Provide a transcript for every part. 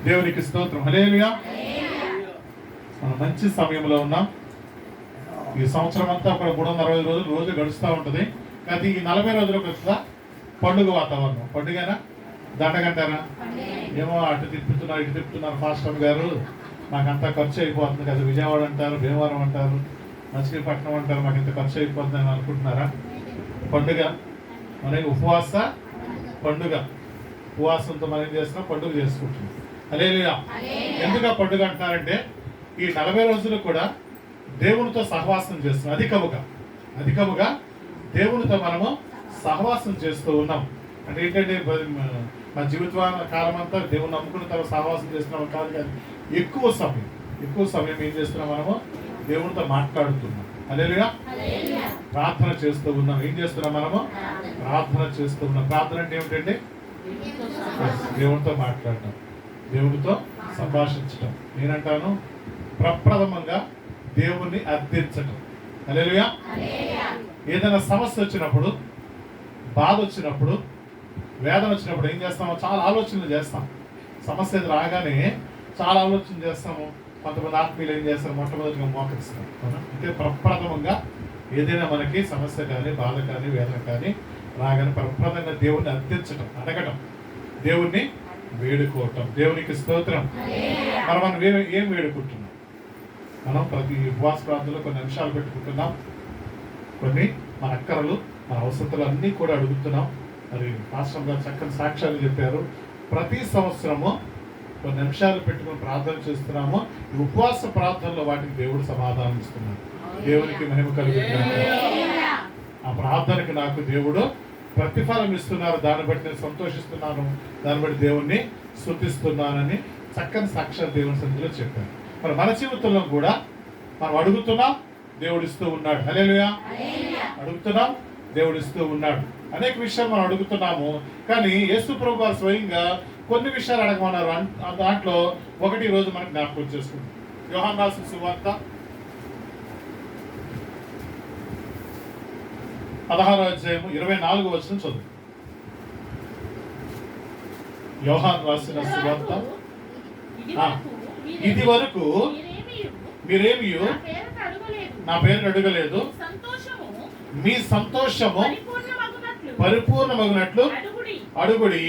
దేవునికి స్తోత్రం. హల్లెలూయా. మనం మంచి సమయంలో ఉన్నాం. ఈ సంవత్సరం అంతా ఒక 360 రోజులు రోజు గడుస్తూ ఉంటుంది. కానీ ఈ 40 రోజులకు వస్తుందా పండుగ వాతావరణం. పండుగనా దండగంటారా? ఏమో అటు తిప్పుతున్నారు ఇటు తిప్పుతున్నారు ఫాస్టర్ గారు, మాకంతా ఖర్చు అయిపోతుంది కదా. విజయవాడ అంటారు, భీమవరం అంటారు, మచిలీపట్నం అంటారు, మాకు ఇంత ఖర్చు అయిపోతుంది అని అనుకుంటున్నారా? పండుగ మన ఉపవాస పండుగ. ఉపవాసంతో మనం ఏం చేస్తున్నాం? పండుగ చేసుకుంటున్నాం. హల్లెలూయా. ఎందుకు పండుగ అంటున్నారంటే ఈ 40 రోజులు కూడా దేవునితో సహవాసం చేస్తున్నాం. అధికముగా దేవునితో మనము సహవాసం చేస్తూ ఉన్నాం. అంటే ఏంటంటే మన జీవిత కాలం అంతా దేవుని నమ్ముకున్న తర్వాత సహవాసం చేస్తున్నాం కాదు, కానీ ఎక్కువ సమయం ఏం చేస్తున్నాం? మనము దేవునితో మాట్లాడుతున్నాం. హల్లెలూయా. ప్రార్థన చేస్తూ ఉన్నాం. ఏం చేస్తున్నాం? మనము ప్రార్థన చేస్తూ ఉన్నాం. ప్రార్థన అంటే ఏమిటంటే దేవునితో మాట్లాడటం, దేవునితో సంభాషించటం. నేనంటాను ప్రప్రథమంగా దేవుణ్ణి అర్థించటం. హల్లెలూయా. ఏదైనా సమస్య వచ్చినప్పుడు, బాధ వచ్చినప్పుడు, వేదన వచ్చినప్పుడు ఏం చేస్తామో చాలా ఆలోచనలు చేస్తాం. సమస్య రాగానే చాలా ఆలోచన చేస్తాము. కొంతమంది ఆత్మీయులు ఏం చేస్తారు? మొట్టమొదటిగా మోకరిస్తాం. అంటే ప్రప్రథమంగా ఏదైనా మనకి సమస్య కానీ, బాధ కానీ, వేదన కానీ రాగానే ప్రప్రథమంగా దేవుణ్ణి అర్థించటం, అడగటం, దేవుణ్ణి వేడుకోవటం. దేవునికి స్తోత్రం. మనం ఏం వేడుకుంటున్నాం? మనం ప్రతి ఉపవాస ప్రార్థనలో కొన్ని అంశాలు పెట్టుకుంటున్నాం. కొన్ని మన అక్కరలు, మన అవసరతలు అన్నీ కూడా అడుగుతున్నాం. మరి పాస్టర్ గారు చక్కని సాక్ష్యాలు చెప్పారు. ప్రతి సంవత్సరము కొన్ని అంశాలు పెట్టుకుని ప్రార్థన చేస్తున్నాము. ఈ ఉపవాస ప్రార్థనలో వాటికి దేవుడు సమాధానం ఇస్తున్నాడు. దేవునికి మహిమ కలుగుతుంది. ఆ ప్రార్థనకి నాకు దేవుడు ప్రతిఫలం ఇస్తున్నారు. దాన్ని బట్టి నేను సంతోషిస్తున్నాను, దాన్ని బట్టి దేవుణ్ణి స్తుతిస్తున్నానని చక్కని సాక్ష్యాలు దేవుని సన్నిధిలో చెప్పారు. మరి మన జీవితంలో కూడా మనం అడుగుతున్నాం, దేవుడు ఇస్తూ ఉన్నాడు. హల్లెలూయా. అడుగుతున్నాం, దేవుడు ఇస్తూ ఉన్నాడు. అనేక విషయాలు మనం అడుగుతున్నాము. కానీ యేసు ప్రభువు వారు స్వయంగా కొన్ని విషయాలు అడగమన్నారు. దాంట్లో ఒకటి ఈరోజు మనకు జ్ఞాపకం చేసుకుంటాం. యోహాను రాసిన సువార్త 16వ అధ్యాయము 24వ వచనం చదువు. యోహాను రాసిన సువార్త, ఇది వరకు మీరేమి నా పేరు అడగలేదు, మీ సంతోషము పరిపూర్ణమగునట్లు అడుగుడి,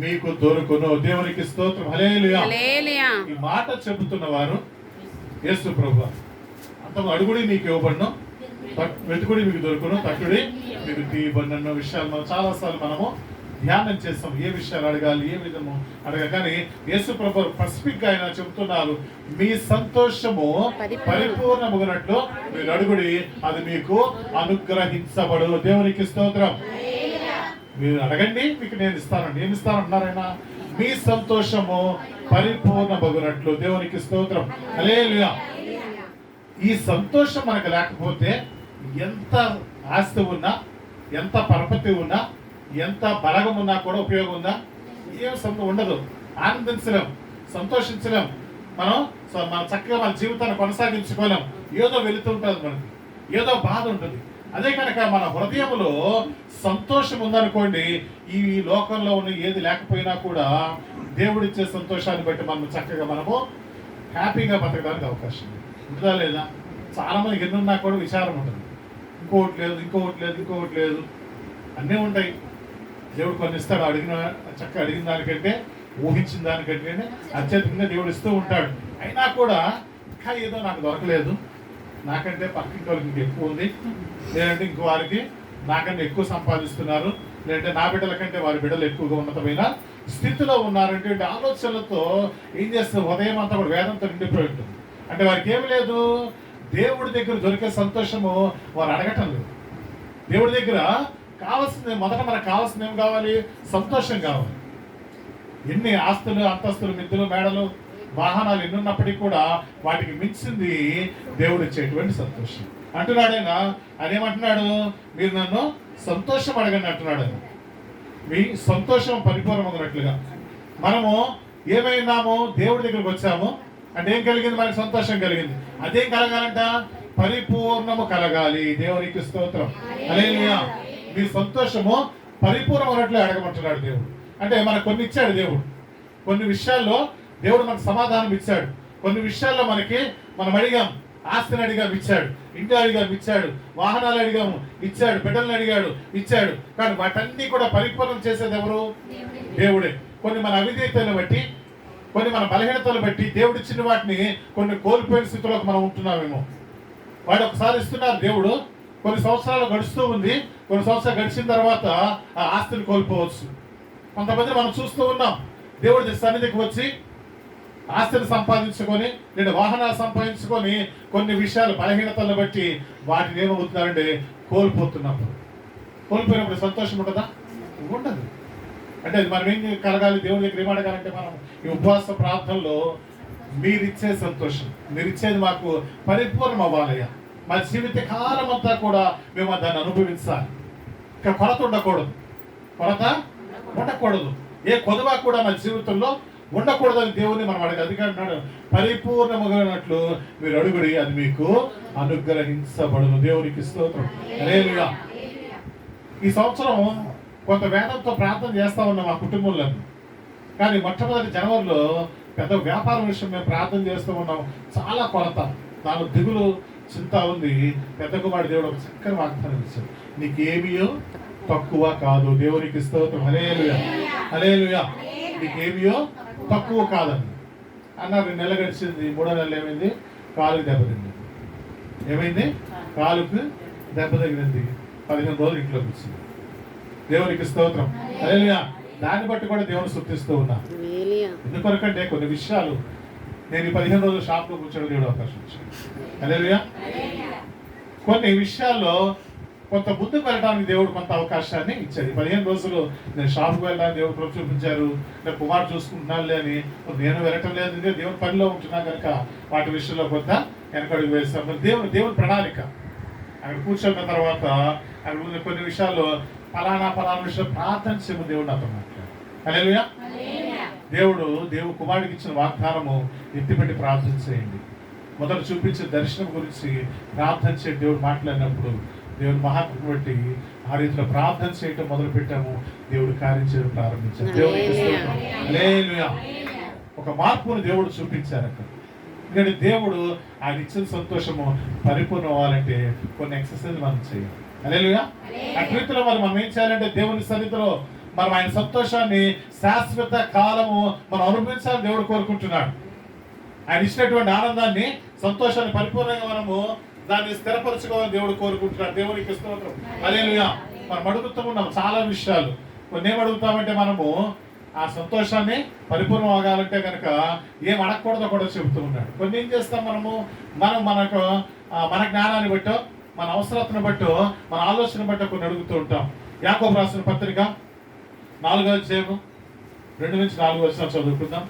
మీకు దొరుకును. దేవునికి స్తోత్రం. హల్లెలూయా. ఈ మాట చెబుతున్న వారు యేసు ప్రభువు. అంత అడుగుడి మీకు ఇవ్వబడును, వెతుకుడి మీకు దొరుకును, తట్టుడి మీకు తీయబడిన విషయాలు మనం చాలాసార్లు మనము ధ్యానం చేస్తాం. ఏ విషయాలు అడగాలి, ఏ విధము అడగ. కానీ యేసు ప్రభు స్పెసిఫిక్ గా ఆయన చెబుతున్నారు, మీ సంతోషము పరిపూర్ణమగునట్లు మీరు అడుగుడి, అది మీకు అనుగ్రహించబడు. దేవునికి స్తోత్రం. మీరు అడగండి, మీకు నేను ఇస్తానండి. ఏమి ఇస్తానంటున్నారు ఆయన? మీ సంతోషము పరిపూర్ణమగునట్లు. దేవునికి స్తోత్రం. హల్లెలూయా. ఈ సంతోషం మనకు లేకపోతే ఎంత ఆస్తి ఉన్నా, ఎంత పరపతి ఉన్నా, ఎంత బలగం ఉన్నా కూడా ఉపయోగం ఉందా? ఏం ఉండదు. ఆనందించలేం, సంతోషించలేం. మనం చక్కగా మన జీవితాన్ని కొనసాగించుకోలేం. ఏదో వెళుతుంటుంది, మనకి ఏదో బాధ ఉంటుంది. అదే కనుక మన హృదయంలో సంతోషం ఉందనుకోండి, ఈ లోకంలో ఉన్న ఏది లేకపోయినా కూడా దేవుడిచ్చే సంతోషాన్ని బట్టి మనం చక్కగా మనము హ్యాపీగా బతకడానికి అవకాశం ఉంటుందా లేదా? చాలా మందికి ఎన్నున్నా కూడా విచారం ఉంటుంది. ఇంకొకటి లేదు అన్నీ ఉంటాయి. దేవుడు కొన్ని ఇస్తాడు. చక్కగా అడిగిన దానికంటే, ఊహించిన దానికంటే అత్యధికంగా దేవుడు ఇస్తూ ఉంటాడు. అయినా కూడా ఇంకా ఏదో నాకు దొరకలేదు, నాకంటే పక్కింటి వాళ్ళకి ఇంక ఎక్కువ ఉంది, లేదంటే ఇంకో వారికి నాకంటే ఎక్కువ సంపాదిస్తున్నారు, లేదంటే నా బిడ్డల కంటే వారి బిడ్డలు ఎక్కువగా ఉన్నతమైన స్థితిలో ఉన్నారంటే ఆలోచనలతో ఏం చేస్తారు? ఉదయం అంతా కూడా వేదంతో నిండిపోయి ఉంటుంది. అంటే వారికి ఏమి లేదు, దేవుడి దగ్గర దొరికే సంతోషము వారు అడగటం లేదు. దేవుడి దగ్గర కావాల్సింది, మొదట మనకు కావాల్సింది ఏం కావాలి? సంతోషం కావాలి. ఎన్ని ఆస్తులు, అంతస్తులు, మిద్దెలు, మేడలు, వాహనాలు ఎన్నున్నప్పటికీ కూడా వాటికి మించింది దేవుడు ఇచ్చేటువంటి సంతోషం. అంటున్నాడైనా ఆయన ఏమంటున్నాడు? మీరు నన్ను సంతోషం అడగండి అంటున్నాడు. మీ సంతోషం పరిపూర్ణమగినట్లుగా మనము ఏమైనాము? దేవుడి దగ్గరికి వచ్చాము అంటే ఏం కలిగింది? మనకి సంతోషం కలిగింది. అదేం కలగాలంట? పరిపూర్ణము కలగాలి. దేవునికి స్తోత్రం. హల్లెలూయా. మీ సంతోషము పరిపూర్ణమైనట్లు అడగమంటున్నాడు దేవుడు. అంటే మనకు కొన్ని ఇచ్చాడు దేవుడు. కొన్ని విషయాల్లో దేవుడు మనకు సమాధానం ఇచ్చాడు. కొన్ని విషయాల్లో మనం అడిగాం, ఆస్తిని అడిగాము ఇచ్చాడు, ఇంటి అడిగాము ఇచ్చాడు, వాహనాలు అడిగాము ఇచ్చాడు, బిడ్డలను అడిగాడు ఇచ్చాడు. కానీ వాటన్ని కూడా పరిపూర్ణం చేసేది ఎవరు? దేవుడే. కొన్ని మన అవిధేయతలను బట్టి, కొన్ని మన బలహీనతలు బట్టి దేవుడు ఇచ్చిన వాటిని కొన్ని కోల్పోయిన స్థితిలోకి మనం ఉంటున్నామేమో. వాడు ఒకసారి ఇస్తున్నారు దేవుడు, కొన్ని సంవత్సరాలు గడుస్తూ ఉంది, కొన్ని సంవత్సరాలు గడిచిన తర్వాత ఆ ఆస్తిని కోల్పోవచ్చు. కొంతమంది మనం చూస్తూ ఉన్నాం, దేవుడి సన్నిధికి వచ్చి ఆస్తిని సంపాదించుకొని లేదా వాహనాలు సంపాదించుకొని కొన్ని విషయాలు బలహీనతలను బట్టి వాటిని ఏమవుతున్నారంటే కోల్పోతున్నప్పుడు. కోల్పోయినప్పుడు సంతోషం ఉంటుందా? ఉండదు. అంటే మనం ఏం కలగాలి? దేవుడి దగ్గర ఏమడగాలంటే మనం ఈ ఉపవాస ప్రార్థనలో మీరిచ్చే సంతోషం, మీరిచ్చేది మాకు పరిపూర్ణం అవ్వాలయ్యా. మా జీవిత కాలం అంతా కూడా మేము దాన్ని అనుభవించాలి. ఇంకా కొరత ఉండకూడదు, కొరత ఉండకూడదు, ఏ కొదవ కూడా మన జీవితంలో ఉండకూడదని దేవుని మనం అడగాలి. అందుకే అంటున్నాడు, పరిపూర్ణముగానట్లు మీరు అడుగుడి, అది మీకు అనుగ్రహించబడును. దేవునికి స్తోత్రం. హల్లెలూయా. ఈ సంవత్సరం కొంత వేదంతో ప్రార్థన చేస్తా ఉన్నాం మా కుటుంబంలో. కానీ మొట్టమొదటి జనవరిలో పెద్ద వ్యాపారం విషయం మేము ప్రార్థన చేస్తూ ఉన్నాం. చాలా కొరత, నాకు దిగులు, చింత ఉంది. పెద్ద కుమారుడు దేవుడు ఒక చక్కని వాగ్దానం ఇచ్చాడు, నీకేమియో తక్కువ కాదు. దేవునికి స్తోత్రం. హల్లెలూయా, హల్లెలూయా. నీకేమియో తక్కువ కాదని అన్నారు. 2 నెలలు గడిచింది. 3వ నెల ఏమైంది? కాలుకి దెబ్బతింది. ఏమైంది? కాలుకు దెబ్బ తగిలింది. 15 రోజులు ఇంట్లో కూర్చుంది. దేవునికి స్తోత్రం. హల్లెలూయా. దాన్ని బట్టి కూడా దేవుని స్తుతిస్తూ ఉన్నా. ఎందుకొరకంటే కొన్ని విషయాలు నేను ఈ 15 రోజులు షాప్లో కూర్చోడం దేవుడు అవకాశం ఇచ్చాడు. హల్లెలూయా. కొన్ని విషయాల్లో కొంత ముందుకు వెళ్ళడానికి దేవుడు కొంత అవకాశాన్ని ఇచ్చాడు. 15 రోజులు నేను షాప్కి వెళ్ళడానికి దేవుడు చూపించారు. నేను కుమార్ చూసుకుంటున్నానులే అని నేను వెళ్ళటం లేదు, దేవుని పనిలో ఉంటున్నా కనుక వాటి విషయంలో కొంత వెనకడుగు వేస్తాను. దేవుని ప్రణాళిక. అక్కడ కూర్చున్న తర్వాత అక్కడ కొన్ని విషయాల్లో ఫలానా విషయంలో ప్రార్థన చేయము దేవుడు నాతో మాట్లాడు. హల్లెలూయా. దేవుడు కుమారుడికి ఇచ్చిన వాగ్దానము ఎత్తిపెట్టి ప్రార్థన చేయండి. మొదట చూపించే దర్శనం గురించి ప్రార్థన చేయండి. దేవుడు మాట్లాడినప్పుడు దేవుని మహాత్మను బట్టి ఆ రీతిలో ప్రార్థన చేయటం మొదలు పెట్టాము. దేవుడు కార్యం చేయడం ప్రారంభించారు. దేవుడికి స్తోత్రం. హల్లెలూయా. ఒక మార్పును దేవుడు చూపించారు అక్కడ. ఎందుకంటే దేవుడు ఆయన ఇచ్చిన సంతోషము పరిపూర్ణం అవ్వాలంటే కొన్ని ఎక్సర్సైజ్ మనం చేయాలి. హల్లెలూయా. ఆ రీతిలో మనం ఏం చేయాలంటే దేవుని సన్నిధిలో మనం ఆయన సంతోషాన్ని శాశ్వత కాలము మనం అనుభవించాలని దేవుడు కోరుకుంటున్నాడు. ఆయన ఇచ్చినటువంటి ఆనందాన్ని, సంతోషాన్ని పరిపూర్ణంగా మనము దాన్ని స్థిరపరచుకోవాలని దేవుడు కోరుకుంటున్నాడు. దేవునికి స్తోత్రం. హల్లెలూయా. మనం అడుగుతూ ఉన్నాం చాలా విషయాలు. కొన్ని ఏం అడుగుతామంటే మనము ఆ సంతోషాన్ని పరిపూర్ణం అవ్వాలంటే కనుక ఏం అడగకూడదో కూడా చెబుతూ ఉన్నాడు. కొన్ని ఏం చేస్తాం మన జ్ఞానాన్ని బట్టో, మన అవసరతను బట్టో, మన ఆలోచన బట్టో కొన్ని అడుగుతూ ఉంటాం. యాకోబు రాసిన పత్రిక 4వ అధ్యాయము 2-4 వచనాలు చదువుకుందాం.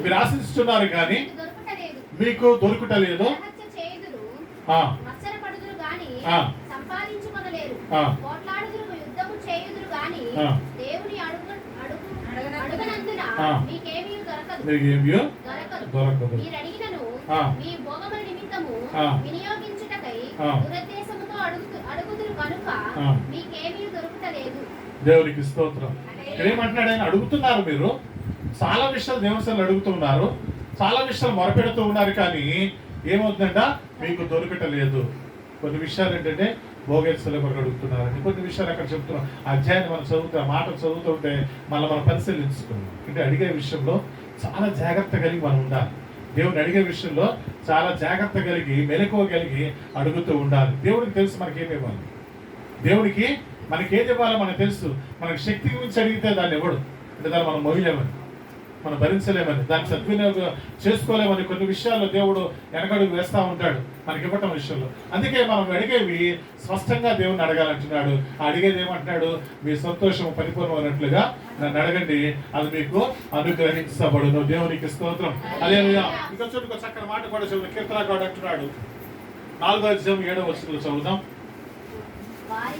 మీరు ఆశిస్తున్నారు కానీ మీకు దొరుకుటలేదు, మీకేమీ దొరకదు. దేవునికి స్తోత్రం. ఏమంటున్నాడు ఆయన? అడుగుతున్నారు మీరు చాలా విషయాలు దేవుని అడుగుతున్నారు, చాలా విషయాలు మొరపెడుతూ ఉన్నారు, కానీ ఏమవుతుందంట? మీకు దొరకటలేదు. కొన్ని విషయాలు ఏంటంటే భోగేశ్వరుల కొరకు అడుగుతున్నారని, కొన్ని విషయాలు అక్కడ చెప్తున్నాం. అధ్యాయాన్ని మనం చదువుతాం, మాటలు చదువుతుంటే మనం పరిశీలించుకున్నాం. అంటే అడిగే విషయంలో చాలా జాగ్రత్త కలిగి మనం ఉండాలి. దేవుని అడిగే విషయంలో చాలా జాగ్రత్త కలిగి, మెలకువ కలిగి అడుగుతూ ఉండాలి. దేవుడికి తెలుసు మనకేమి ఇవ్వాలి, దేవుడికి మనకేది ఇవ్వాలో మనకు తెలుసు. మనకి శక్తి గురించి అడిగితే దాన్ని ఇవ్వడు. అంటే దాన్ని మనం మొయ్యలేమని, మనం భరించలేమని, దాన్ని సద్వినియోగం చేసుకోలేమని కొన్ని విషయాల్లో దేవుడు వెనకడుగు వేస్తూ ఉంటాడు మనకి ఇవ్వటం విషయంలో. అందుకే మనం అడిగేవి స్పష్టంగా దేవుని అడగాలంటున్నాడు. అడిగేది ఏమంటున్నాడు? మీ సంతోషం పరిపూర్ణమైనట్లుగా నన్ను అడగండి, అది మీకు అనుగ్రహించబడును. దేవునికి స్తోత్రం. హల్లెలూయా. ఇంకా చూడండి, చక్కని మాట కూడా చదువు. కీర్తనకారుడు అంటున్నాడు, 4వ అధ్యాయం 7వ వచనంలో చదువుదాం. వారి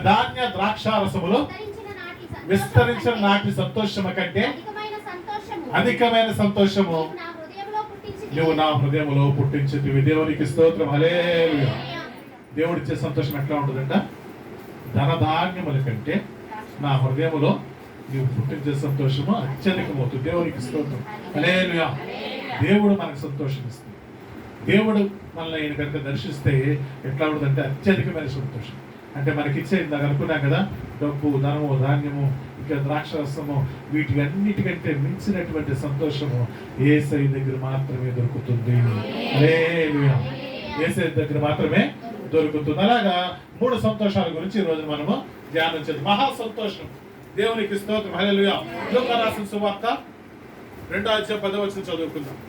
ధాన్య ద్రాక్షారసములు విస్తరించిన నాటి సంతోషము కంటే అధికమైన సంతోషము నువ్వు నా హృదయంలో పుట్టించితివి. దేవునికి స్తోత్రం. హల్లెలూయా. దేవుడిచ్చే సంతోషం ఎట్లా ఉంటుందంట? ధనధాన్యముల కంటే నా హృదయములో నీవు పుట్టించే సంతోషము అత్యధికమవుతుంది. దేవునికి స్తోత్రం. హల్లెలూయా. దేవుడు మనకు సంతోషం ఇస్తుంది. దేవుడు మనల్ని ఆయన కనుక దర్శిస్తే ఎట్లా ఉంటుందంటే అత్యధికమైన సంతోషం. అంటే మనకి ఇచ్చేది నాకు అనుకున్నాం కదా, డబ్బు, ధనము, ధాన్యము, ఇంకా ద్రాక్షరసము, వీటి అన్నిటికంటే మించినటువంటి సంతోషము యేసయ్య దగ్గర మాత్రమే దొరుకుతుంది. హల్లెలూయా. యేసయ్య దగ్గర మాత్రమే దొరుకుతుంది. అలాగా 3 సంతోషాల గురించి ఈ రోజు మనము ధ్యానం చేద్దాం. మహా సంతోషం. దేవునికి స్తోత్రం. హల్లెలూయా. లూకా రాసిన సువార్త 2వ అధ్యాయం 10వ వచనం చదువుకుందాం.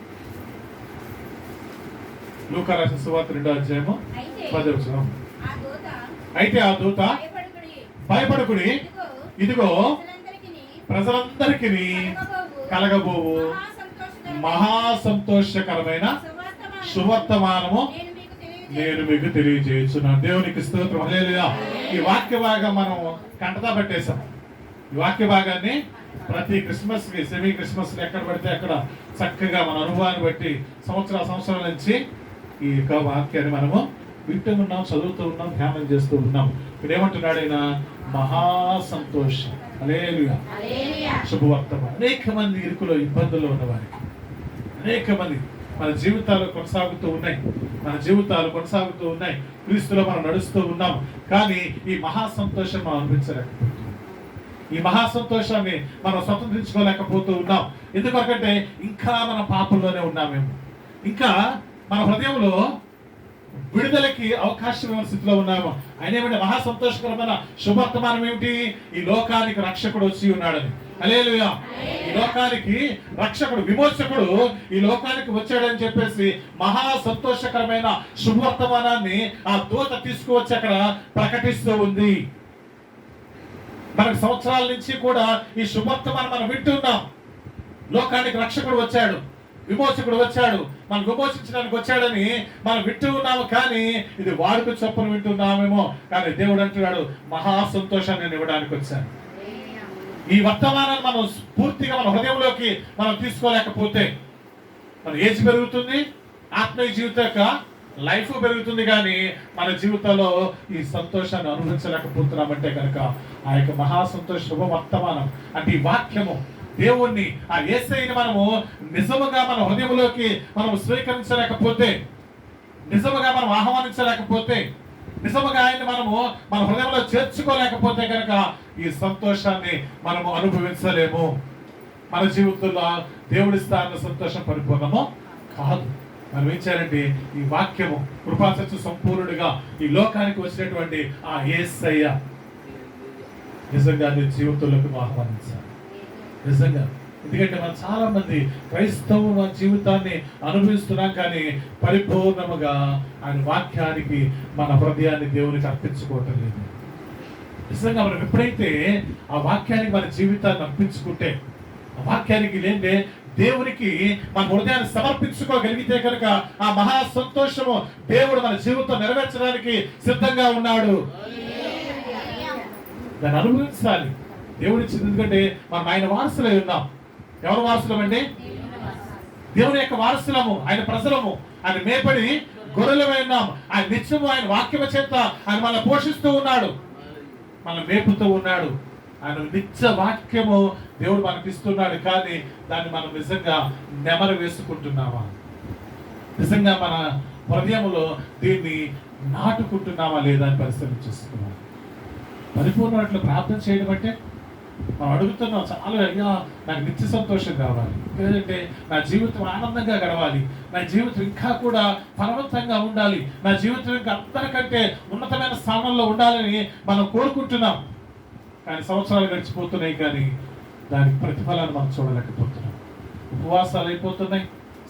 లూకా రాసిన సువార్త 2వ అధ్యాయము 10వ వచనం. అయితే ఆ దూత భయపడకుడి, ఇదిగో ప్రజలందరికీ కలగబోవు మహా సంతోషకరమైన సువర్తమానము నేను మీకు తెలియజేస్తున్నాను. దేవునికి స్తోత్రం. హల్లెలూయా. ఈ వాక్య భాగం మనం కంటతా పెట్టేశాం. ఈ వాక్య భాగాన్ని ప్రతి క్రిస్మస్ కి, సెమీ క్రిస్మస్ ఎక్కడ పడితే అక్కడ చక్కగా మన అనుభవాన్ని బట్టి సంవత్సరాల నుంచి ఈ యొక్క వాక్యాన్ని మనము వింటూ ఉన్నాం, చదువుతూ ఉన్నాం, ధ్యానం చేస్తూ ఉన్నాం. ఇక్కడ ఏమంటున్నాడు ఆయన? మహా సంతోషం. హల్లెలూయా. శుభవర్తమానం. అనేక మంది ఇరుకులో, ఇబ్బందుల్లో ఉన్న వారికి, అనేక మంది మన జీవితాలు కొనసాగుతూ ఉన్నాయి. క్రీస్తులో మనం నడుస్తూ ఉన్నాం. కానీ ఈ మహా సంతోషం మనం అనిపించలేకపోతున్నాం. ఈ మహా సంతోషాన్ని మనం స్వతంత్రించుకోలేకపోతూ ఉన్నాం. ఎందుకంటే ఇంకా మన పాపంలోనే ఉన్నామేమో, ఇంకా మన హృదయంలో విడుదలకి అవకాశం ఇవ్వని స్థితిలో ఉన్నాము. ఆయన ఏమంటే మహా సంతోషకరమైన శుభవర్తమానం ఏమిటి? ఈ లోకానికి రక్షకుడు వచ్చి ఉన్నాడని. హల్లెలూయా. ఈ లోకానికి రక్షకుడు, విమోచకుడు ఈ లోకానికి వచ్చాడని చెప్పేసి మహా సంతోషకరమైన శుభవర్తమానాన్ని ఆ దూత తీసుకువచ్చి అక్కడ ప్రకటిస్తూ ఉంది. మనకు సంవత్సరాల నుంచి కూడా ఈ శుభవర్తమానం మనం వింటున్నాం. లోకానికి రక్షకుడు వచ్చాడు, విమోచకుడు వచ్చాడు, మనం విమోచించడానికి వచ్చాడని మనం వింటూ ఉన్నాము. కానీ ఇది వాడుక చొప్పున వింటున్నామేమో, కానీ దేవుడు అంటున్నాడు మహా సంతోషాన్ని నేను ఇవ్వడానికి వచ్చాను. ఈ వర్తమానాన్ని మనం పూర్తిగా మన హృదయంలోకి మనం తీసుకోలేకపోతే మన ఏజ్ పెరుగుతుంది, ఆత్మీయ జీవితం యొక్క లైఫ్ పెరుగుతుంది, కానీ మన జీవితంలో ఈ సంతోషాన్ని అనుభవించలేకపోతున్నామంటే కనుక ఆ యొక్క మహా సంతోష శుభ వర్తమానం అంటే ఈ వాక్యము, దేవుణ్ణి, ఆ యేసయ్యని మనము నిజముగా మన హృదయంలోకి మనం స్వీకరించలేకపోతే, నిజముగా మనం ఆహ్వానించలేకపోతే, నిజముగా ఆయన్ని మనము మన హృదయంలో చేర్చుకోలేకపోతే కనుక ఈ సంతోషాన్ని మనము అనుభవించలేము. మన జీవితంలో దేవుడిస్తాన్న సంతోషం పరిపూర్ణము కాదు. మనం ఏం చేయాలంటే ఈ వాక్యము కృపాసత్య సంపూర్ణుడిగా ఈ లోకానికి వచ్చినటువంటి ఆ యేసయ్య నిజంగా నీ జీవితంలోకి ఆహ్వానించాలి. నిజంగా. ఎందుకంటే మనం చాలా మంది క్రైస్తవ జీవితాన్ని అనుభవిస్తున్నాం, కానీ పరిపూర్ణముగా ఆయన వాక్యానికి మన హృదయాన్ని దేవునికి అర్పించుకోవటం లేదు. నిజంగా మనం ఎప్పుడైతే ఆ వాక్యానికి మన జీవితాన్ని అర్పించుకుంటే, ఆ వాక్యానికి లేదే దేవునికి మన హృదయాన్ని సమర్పించుకోగలిగితే కనుక ఆ మహా సంతోషము దేవుడు మన జీవితం నెరవేర్చడానికి సిద్ధంగా ఉన్నాడు. దాన్ని అనుభవించాలి. దేవుడిచ్చింది. ఎందుకంటే మనం ఆయన వారసులై ఉన్నాం. ఎవరు వారసులం అండి? దేవుని యొక్క వారసులము, ఆయన ప్రజలము, ఆయన మేపడి గొర్రెలమై ఉన్నాం. ఆయన నిత్యము ఆయన వాక్యము చేత ఆయన మనల్ని పోషిస్తూ ఉన్నాడు, మనల్ని మేపుతూ ఉన్నాడు. ఆయన నిత్య వాక్యము దేవుడు మనకి ఇస్తున్నాడు. కానీ దాన్ని మనం నిజంగా నెమరు వేసుకుంటున్నామా? నిజంగా మన హృదయంలో దీన్ని నాటుకుంటున్నామా లేదా అని పరిశీలించేస్తున్నాం. పరిపూర్ణట్లు ప్రార్థన చేయడం అంటే మనం అడుగుతున్నాం చాలా, అయ్యా నాకు నిత్య సంతోషం కావాలి, లేదంటే నా జీవితం ఆనందంగా గడవాలి, నా జీవితం ఇంకా కూడా ఫలవంతంగా ఉండాలి, నా జీవితం ఇంకా అందరికంటే ఉన్నతమైన స్థానంలో ఉండాలని మనం కోరుకుంటున్నాం. కానీ సంవత్సరాలు గడిచిపోతున్నాయి, కానీ దానికి ప్రతిఫలాన్ని మనం చూడలేకపోతున్నాం. ఉపవాసాలు అయిపోతున్నాయి,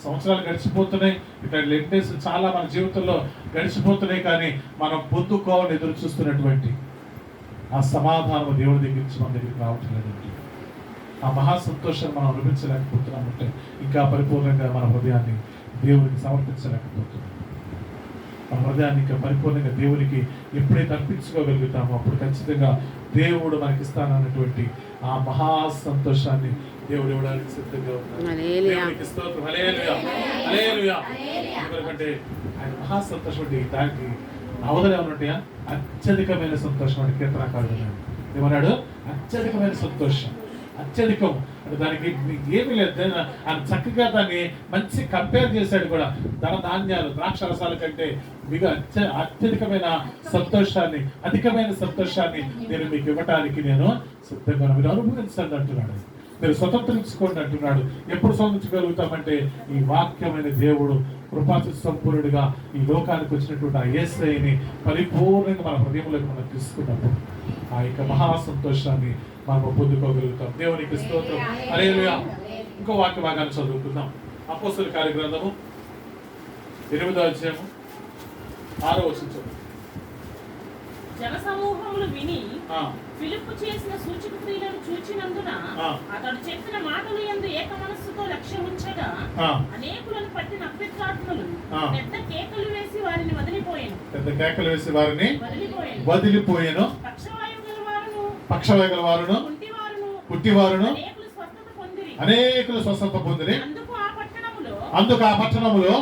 సంవత్సరాలు గడిచిపోతున్నాయి, ఇక్కడ లెండేస్ చాలా మన జీవితంలో గడిచిపోతున్నాయి, కానీ మనం పొందుకోవాలని ఎదురు చూస్తున్నటువంటి ఆ సమాధానం దేవుడి దగ్గర నుంచి మన దగ్గరికి రావటం లేదండి. ఆ మహా సంతోషాన్ని మనం అనుభవించలేకపోతున్నామంటే ఇంకా పరిపూర్ణంగా మన హృదయాన్ని దేవునికి సమర్పించలేకపోతున్నాం. మన హృదయాన్ని ఇంకా పరిపూర్ణంగా దేవునికి ఎప్పుడైతే అర్పించుకోగలుగుతామో అప్పుడు ఖచ్చితంగా దేవుడు మనకిస్తానన్నటువంటి ఆ మహా సంతోషాన్ని దేవుడు ఇవ్వడానికి సిద్ధంగా ఉన్నాడు. దేవునికి స్తోత్రం. హల్లెలూయా. హల్లెలూయా. ఎందుకంటే ఆయన మహా సంతోషం దానికి అవధులు ఏమన్నట్టుగా అత్యధికమైన సంతోషం అని కీర్తనకారుడు ఏమన్నాడు? అత్యధికమైన సంతోషం, అత్యధికం. అంటే దానికి ఏమీ లేదు. ఆయన చక్కగా దాన్ని మంచి కంపేర్ చేశాడు కూడా. ధన ధాన్యాలు ద్రాక్ష రసాల కంటే మీకు అత్యధికమైన సంతోషాన్ని, అధికమైన సంతోషాన్ని నేను మీకు ఇవ్వటానికి నేను సిద్ధంగా, మీరు అనుభవించండి అంటున్నాడు. మీరు స్వతంత్రించుకోండి అంటున్నాడు. ఎప్పుడు స్వతంత్రించగలుగుతామంటే ఈ వాక్యమైన దేవుడు కృపాతి సంపూర్ణుడిగా ఈ లోకానికి వచ్చినటువంటి ఆ యేసయ్యని పరిపూర్ణంగా మన హృదయంలోకి మనం తీసుకున్నప్పుడు ఆ యొక్క మహా సంతోషాన్ని మనం పొందుకోగలుగుతాం. దేవునికి స్తోత్రం. హల్లెలూయా. ఇంకో వాక్య భాగాన్ని చదువుకుందాం. అపోస్తలుల కార్యగ్రంథము 8వ అధ్యాయము 6వ వచనం. జనసమూహములు విని ఫిలిప్పు చేసిన సూచక క్రియలను చూచినందున అతడు చెప్పిన మాటలు యందు ఏక మనస్సుతో లక్ష్యముంచగా అనేకులను పట్టిన అపవిత్రాత్మలు పెద్ద కేకలు వేసి వారిని వదిలిపోయాను. పక్షవాయు గల వారును పుట్టివారును అనేకులు స్వస్థత పొందిరి. అందుకు ఆ పట్టణములో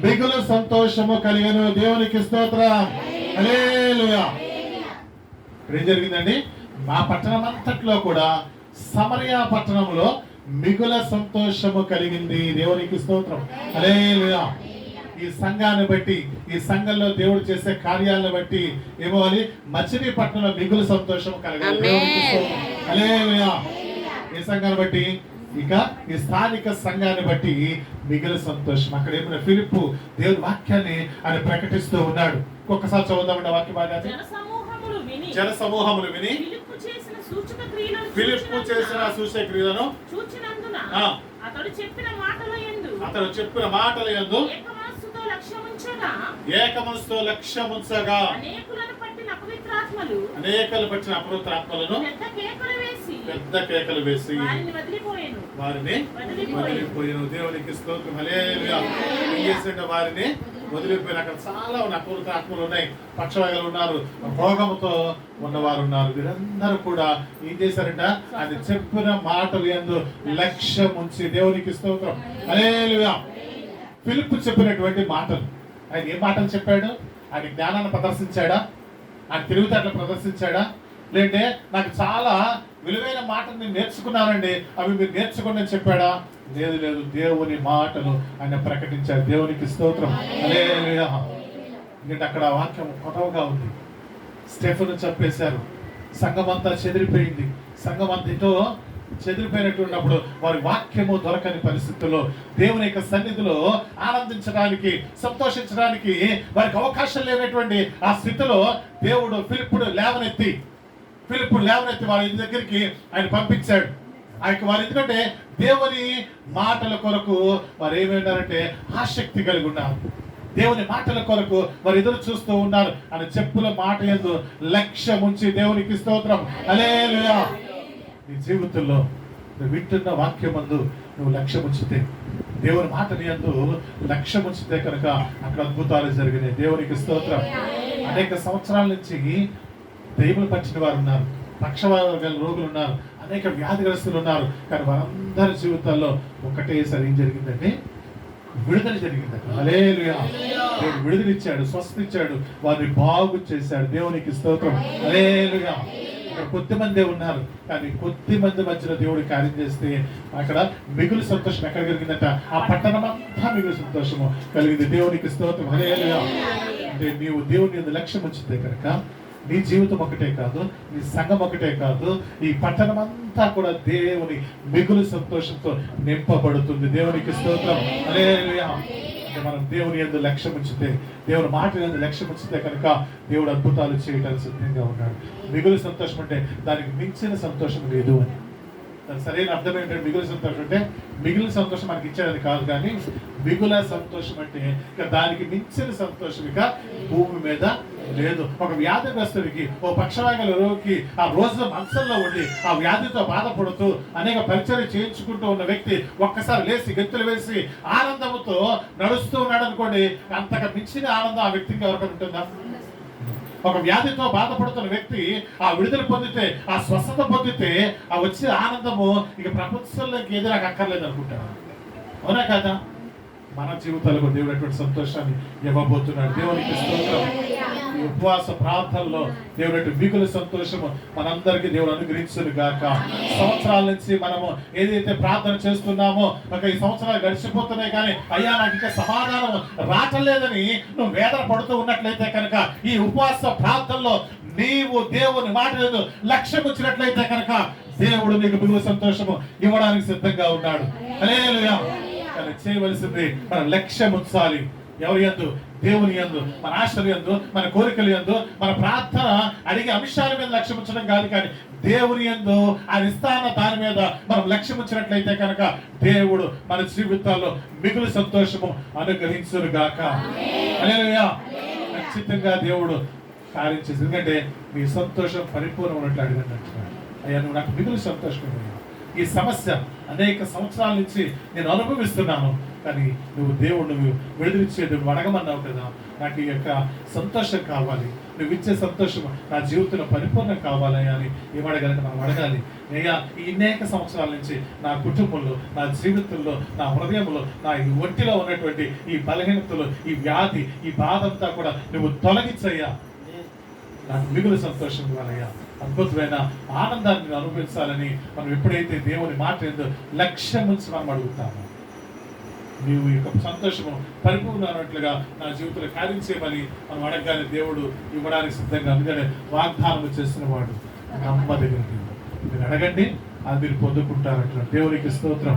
మిగులు సంతోషము కలిగను. దేవునికి స్తోత్రం. హల్లెలూయా. ఏం జరిగిందండి? మా పట్టణం అంతట్లో కూడా సమరయ పట్టణంలో మిగుల సంతోషము కలిగింది. దేవునికి స్తోత్రం. హల్లెలూయా. ఈ సంఘాన్ని బట్టి, ఈ సంఘంలో దేవుడు చేసే కార్యాలను బట్టి ఏమోవాలి, మచిలీపట్నంలో మిగులు సంతోషం కలిగింది. దేవునికి స్తోత్రం. హల్లెలూయా. ఈ సంఘాన్ని బట్టి, ఇక ఈ స్థానిక సంఘాన్ని బట్టి మిగిలిన సంతోషం. అక్కడ ఏమైనా ఫిలిప్పు దేవుని వాక్యాన్ని ఆయన ప్రకటిస్తూ ఉన్నాడు. ఒక్కసారి చదువుదామంటే వాక్య భాగాన్ని. జనసమూహములు విని ఫిలిప్పు చేసిన సూచక క్రియలను అతడు చెప్పిన మాటల యందు ఏక మనస్సుతో లక్ష్యముంచగా అనేకలు పట్టిన అపవిత్రాత్మలను పెద్ద కేకలు వేసి వారిని వదిలిపోయాను. దేవునికి స్తోత్రం. హల్లెలూయా. ఏం చేసిండే? వారిని వదిలిపోయిన. అక్కడ చాలా అపవిత్రాత్మలు ఉన్నాయి, పక్షవాయువులు ఉన్నారు, రోగముతో ఉన్నవారు ఉన్నారు. వీరందరూ కూడా ఏం చేశారంట? అది చెప్పిన మాటలు యందు లక్ష్యం ఉంచి. దేవునికి స్తోత్రం. హల్లెలూయా. ఫిలిప్పు చెప్పినటువంటి మాటలు, ఆయన ఏ మాటలు చెప్పాడు? ఆయన జ్ఞానాన్ని ప్రదర్శించాడా? ఆయన తెలివితేటలు ప్రదర్శించాడా? లేదంటే నాకు చాలా విలువైన మాటలు నేను నేర్చుకున్నానండి, అవి మీరు నేర్చుకోండి అని చెప్పాడా? లేదు. దేవుని మాటలు ఆయన ప్రకటించారు. దేవునికి స్తోత్రం. హల్లెలూయా. ఎందుకంటే అక్కడ వాక్యం కొత్తగా ఉంది. స్టెఫెను చంపేశారు. సంఘమంతా చెదిరిపోయింది. సంఘమంతతో చెదిరిపోయినట్టున్నప్పుడు వారి వాక్యము దొరకని పరిస్థితుల్లో దేవుని యొక్క సన్నిధిలో ఆనందించడానికి, సంతోషించడానికి వారికి అవకాశం లేనటువంటి ఆ స్థితిలో దేవుడు ఫిలిప్పును లేవనెత్తి వారి ఇంటి దగ్గరికి ఆయన పంపించాడు. వారు ఎందుకంటే దేవుని మాటల కొరకు వారు ఏమైనారంటే ఆసక్తి కలిగి ఉన్నారు. దేవుని మాటల కొరకు వారు ఎదురు చూస్తూ ఉన్నారు. అని చెప్పుల మాట యందు లక్ష్యం ఉంచి. దేవునికి స్తోత్రం. హల్లెలూయా. నీ జీవితంలో నువ్వు వింటున్న వాక్యమందు నువ్వు లక్ష్యం ఉంచితే, దేవుని మాటని యందు లక్ష్యం ఉంచితే కనుక అక్కడ అద్భుతాలు జరిగినాయి. దేవునికి స్తోత్రం. అనేక సంవత్సరాల నుంచి దెయ్యములు పట్టిన వారు ఉన్నారు, పక్షవాయు గల రోగులు ఉన్నారు, అనేక వ్యాధిగ్రస్తులు ఉన్నారు. కానీ వారందరి జీవితాల్లో ఒకటేసారి ఏం జరిగిందంటే విడుదల జరిగిందంట. హల్లెలూయా. దేవుడు విడుదలిచ్చాడు, స్వస్థిచ్చాడు, వారిని బాగు చేశాడు. దేవునికి స్తోత్రం. హల్లెలూయా. అక్కడ కొద్ది మందే ఉన్నారు, కానీ కొద్ది మంది మధ్యలో దేవుడు కార్యం చేస్తే అక్కడ మిగులు సంతోషం ఎక్కడ కలిగిందంట? ఆ పట్టణం అంతా మిగులు సంతోషము కలిగింది. దేవునికి స్తోత్రం. హల్లెలూయా. అంటే నీవు దేవుని యందు లక్ష్యం ఉంచితే కనుక నీ జీవితం ఒకటే కాదు, నీ సంఘం ఒకటే కాదు, ఈ పట్టణం అంతా కూడా దేవుని మిగులు సంతోషంతో నింపబడుతుంది. దేవునికి స్తోత్రం. హల్లెలూయా. మనం దేవుని యందు లక్ష్యం ఉంచితే, దేవుని మాట యందు లక్ష్యం ఉంచితే కనుక దేవుడు అద్భుతాలు చేయడానికి సిద్ధంగా ఉన్నాడు. మిగులు సంతోషం అంటే దానికి మించిన సంతోషం లేదు అని. దాని సరైన అర్థం ఏంటంటే, మిగులు సంతోషం అంటే మిగిలిన సంతోషం మనకి ఇచ్చేది కాదు, కానీ మిగుల సంతోషం అంటే ఇక దానికి మించిన సంతోషం ఇక భూమి మీద లేదు. ఒక వ్యాధిగ్రస్తుడికి, ఓ పక్షవాయువుల రోగికి ఆ రోజు మనసుల్లో ఉండి ఆ వ్యాధితో బాధపడుతూ అనేక పరిచర్య చేయించుకుంటూ ఉన్న వ్యక్తి ఒక్కసారి లేచి గెంతులు వేసి ఆనందంతో నడుస్తూ ఉన్నాడు అనుకోండి, అంతకు మించిన ఆనందం ఆ వ్యక్తికి ఎవరికైనా ఉంటుందా? ఒక వ్యాధితో బాధపడుతున్న వ్యక్తి ఆ విడుదల పొందితే, ఆ స్వస్థత పొందితే ఆ వచ్చే ఆనందము ఇక ప్రపంచంలోకి ఏది నాకు అక్కర్లేదు అనుకుంటాను. అవునా కదా? మన జీవితాలకు దేవుడు అటువంటి సంతోషాన్ని ఇవ్వబోతున్నాడు. దేవునికి స్తోత్రం. ఈ ఉపవాస ప్రార్థనలో దేవుడు మిగులు సంతోషము మనందరికీ దేవుడు అనుగ్రహించును గాక. సంవత్సరాల నుంచి మనము ఏదైతే ప్రార్థన చేస్తున్నామో ఈ సంవత్సరాలు గడిచిపోతున్నాయి కానీ అయ్యా నాకు ఇంకా సమాధానం రావట్లేదని నువ్వు వేదన పడుతూ ఉన్నట్లయితే కనుక ఈ ఉపవాస ప్రార్థనలో నీవు దేవుని మాట లక్ష్యం వచ్చినట్లయితే కనుక దేవుడు నీకు మిగులు సంతోషము ఇవ్వడానికి సిద్ధంగా ఉన్నాడు. హల్లెలూయా. కానీ చేయవలసింది మన లక్ష్యం ఉంచాలి. ఎవరి యందు? దేవుని యందు, మన ఆశల యందు, మన కోరికల యందు, మన ప్రార్థన అడిగే అంశాల మీద లక్ష్యం ఉంచడం కాదు, కానీ దేవుని యందు ఆయన ఇస్తాన దాని మీద మనం లక్ష్యం ఉంచినట్లయితే కనుక దేవుడు మన జీవితాల్లో మిగులు సంతోషము అనుగ్రహించును గాక. హల్లెలూయా. ఖచ్చితంగా దేవుడు కార్యం చేసి, ఎందుకంటే మీ సంతోషం పరిపూర్ణం ఉన్నట్లు అడిగినట్టు అయ్యా నువ్వు నాకు మిగులు సంతోషం. ఈ సమస్య అనేక సంవత్సరాల నుంచి నేను అనుభవిస్తున్నాను, కానీ నువ్వు విడుదలిచ్చేది నువ్వు అడగమన్నావు కదా. నాకు ఈ యొక్క సంతోషం కావాలి, నువ్వు ఇచ్చే సంతోషం నా జీవితంలో పరిపూర్ణం కావాలయ్యా అని ఏమడగలంటే మనం అడగాలి. అయ్యా ఈ అనేక సంవత్సరాల నుంచి నా కుటుంబంలో, నా జీవితంలో, నా హృదయంలో, నా ఈ ఒంటిలో ఉన్నటువంటి ఈ బలహీనతలు, ఈ వ్యాధి, ఈ బాధ అంతా కూడా నువ్వు తొలగించయ్యా. నాకు మిగులు సంతోషం ఇవ్వాలయ్యా. అద్భుతమైన ఆనందాన్ని అనుభవించాలని మనం ఎప్పుడైతే దేవుని మాట ఏందో లక్ష్యం నుంచి మనం అడుగుతాము, నీవు ఈ యొక్క సంతోషము పరిపూర్ణమైనట్లుగా నా జీవితంలో కార్యం చేయమని మనం అడగగానే దేవుడు ఇవ్వడానికి సిద్ధంగా. అందుకనే వాగ్దానం చేసిన వాడు నమ్మదగినది. మీరు అడగండి, అది మీరు పొందుకుంటారంటున్నారు. దేవునికి స్తోత్రం.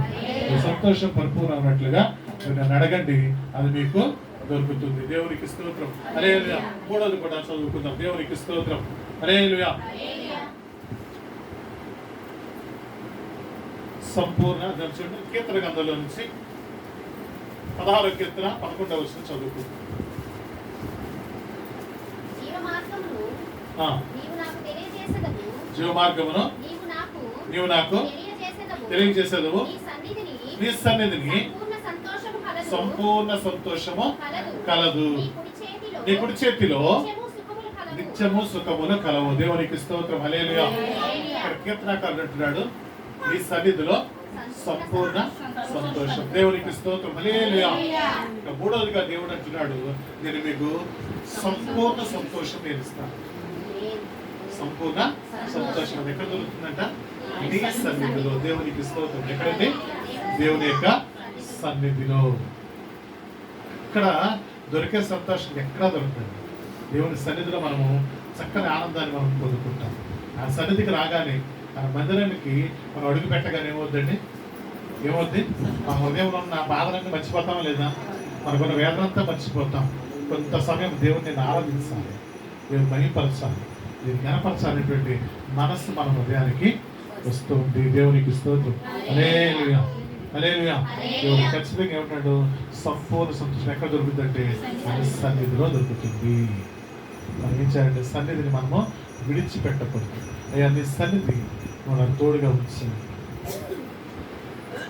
ఈ సంతోషం పరిపూర్ణమైనట్లుగా మీరు నన్ను అడగండి, అది మీకు దొరుకుతుంది. దేవునికి స్తోత్రం. హల్లెలూయా. మూడోది కూడా చదువుకుందాం. దేవునికి స్తోత్రం. హల్లెలూయా. సంపూర్ణ కీర్తన గ్రంథంలో నుంచి 16వ కీర్తన 11వ వచనం చదువుకుందాం. జీవ మార్గమును నీవు నాకు తెలియజేసేదవు, నీ సన్నిధిని సంపూర్ణ సంతోషము కలదు, నీ కుడి చేతిలో నిత్యము సుఖములు కలవు. దేవునికి స్తోత్రం. హల్లెలూయా. ఇక్కడ కీర్తనకారుడు అంటున్నాడు, నీ సన్నిధిలో సంపూర్ణ సంతోషం. దేవునికి స్తోత్రం. హల్లెలూయా. ఇక మూడవదిగా దేవుడు అంటున్నాడు, నేను మీకు సంపూర్ణ సంతోషం నేను ఇస్తాను. సంపూర్ణ సంతోషం అది ఎక్కడ దొరుకుతుందంట? నీ సన్నిధిలో. దేవునికి స్తోత్రం. ఎక్కడండి? దేవుని యొక్క సన్నిధిలో. ఇక్కడ దొరికే సంతోషం ఎక్కడా దొరుకుతుంది? దేవుని సన్నిధిలో మనము చక్కని ఆనందాన్ని మనం పొందుకుంటాం. ఆ సన్నిధికి రాగానే, ఆ మందిరానికి మనం అడుగు పెట్టగానే ఏమవుద్దండి? ఏమవుద్ది? మా హృదయంలో ఉన్న బాధలన్నీ మర్చిపోతామా లేదా? మనకున్న వేదనంతా మర్చిపోతాం. కొంత సమయం దేవుని నేను ఆరాధించాలి, దేవుని మహిమపరచాలి, దేవుని జ్ఞానపరచాలనేటువంటి మనస్సు మన హృదయానికి వస్తుంది. దేవునికి స్తోత్రం. హల్లెలూయా. హల్లెలూయా. దేవుడు ఖచ్చితంగా ఏమంటాడు? సంపూర్ణ సంతోషం ఎక్కడ దొరుకుతుందంటే మన సన్నిధిలో దొరుకుతుంది. మనం ఏం చేయాలంటే సన్నిధిని మనము విడిచిపెట్టకూడదు. అయ్యా నీ సన్నిధి మనం తోడుగా ఉంచింది.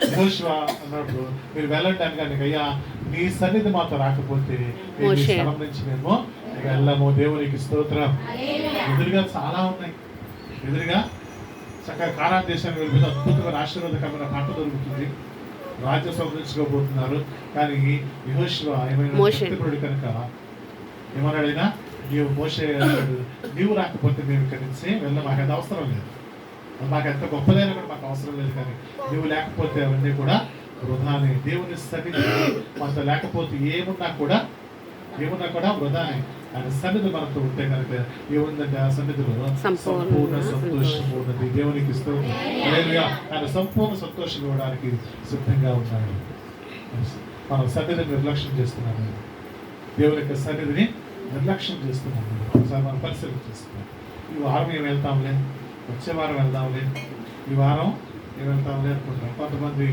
యెహోషువ అన్నప్పుడు మీరు వెళ్ళడానికి కానీ అయ్యా నీ సన్నిధి మాతో రాకపోతే స్థలం నుంచి మేము వెళ్ళము. దేవునికి స్తోత్రం. ఎదురుగా చాలా ఉన్నాయి. ఎదురుగా చక్కగా కానాను దేశానికి వెళ్ళిపోతే అద్భుతమైన ఆశీర్వాదకరమైన పంట దొరుకుతుంది. రాజ్య సంరక్షించుకోబోతున్నారు. కానీ యెహోషువ ఏమైనా కనుక ఏమన్నాడైనా, నీవు మోషే అన్నాడు, నీవు రాకపోతే మేము ఇక్కడి నుంచి వెళ్ళ, మాకు అది అవసరం లేదు, మాకు ఎంత గొప్పదైనా కూడా మాకు అవసరం లేదు, కానీ నువ్వు లేకపోతే అవన్నీ కూడా వృధానే. దేవుని సన్నిధి మనతో లేకపోతే ఏమున్నా కూడా వృధానే. ఆయన సన్నిధి మనతో ఉంటే కనుక ఏముందంటే ఆ సన్నిధిలో సంపూర్ణ సంతోషం ఉన్నది. దేవునికి స్తోత్రం. హల్లెలూయా. ఆయన సంపూర్ణ సంతోషం ఇవ్వడానికి సిద్ధంగా ఉన్నాడు. మనం సన్నిధిని నిర్లక్ష్యం చేస్తున్నాము. దేవుని యొక్క సన్నిధిని నిర్లక్ష్యం చేస్తున్నాము. ఒకసారి మనం పరిశీలన చేస్తున్నాం. ఈ వారం ఏం వెళ్తాంలే, వచ్చే వారం వెళ్దాంలే, ఈ వారం ఏం వెళ్తాంలే అనుకుంటాం. కొంతమంది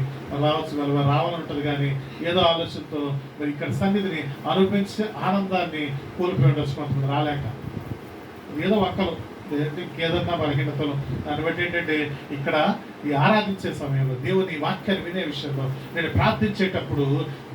రావచ్చు, రావాలంటుంది, కానీ ఏదో ఆలోచనతో మరి ఇక్కడ సన్నిధిని అనుభవించే ఆనందాన్ని కోల్పోయి ఉండొచ్చు. కొంతమంది రాలేక ఏదో ఒక్కలు ఇంకేదన్నా బలహీనతలు. దాన్ని బట్టి ఏంటంటే ఇక్కడ ఈ ఆరాధించే సమయంలో దేవుని వాక్యాన్ని వినే విషయంలో నేను ప్రార్థించేటప్పుడు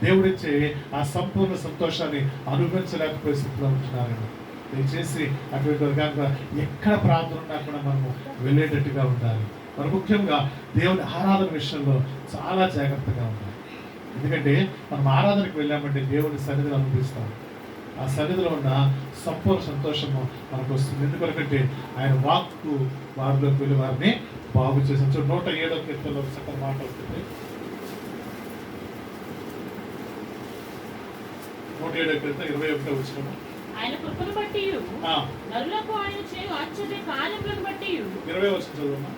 దేవుడిచ్చే ఆ సంపూర్ణ సంతోషాన్ని అనుభవించలేకపోయే స్థితిలో ఉంటున్నాను. దయచేసి అటువంటి కనుక ఎక్కడ ప్రార్థన ఉన్నా కూడా మనము వెళ్ళేటట్టుగా ఉండాలి. మరి ముఖ్యంగా దేవుని ఆరాధన విషయంలో చాలా జాగ్రత్తగా ఉండాలి. ఎందుకంటే మనం ఆరాధనకు వెళ్ళామంటే దేవుని సన్నిధిని అనుభవిస్తాం. ఆ సన్నిధిలో ఉన్న సంపూర్ణ సంతోషము మనకు వస్తుంది. ఎందుకంటే ఆయన వాక్కు వారిలోకి వెళ్ళి వారిని బాగు చేసిన 107వ కీర్తనలో చక్కని మాట అవుతుంది. 107వ కీర్తన 21వ వచనం. ఆయన కృపను బట్టి నరులకు ఆయన చేయు ఆశ్చర్య కార్యములను బట్టి 20వ వచనం చదువుమా.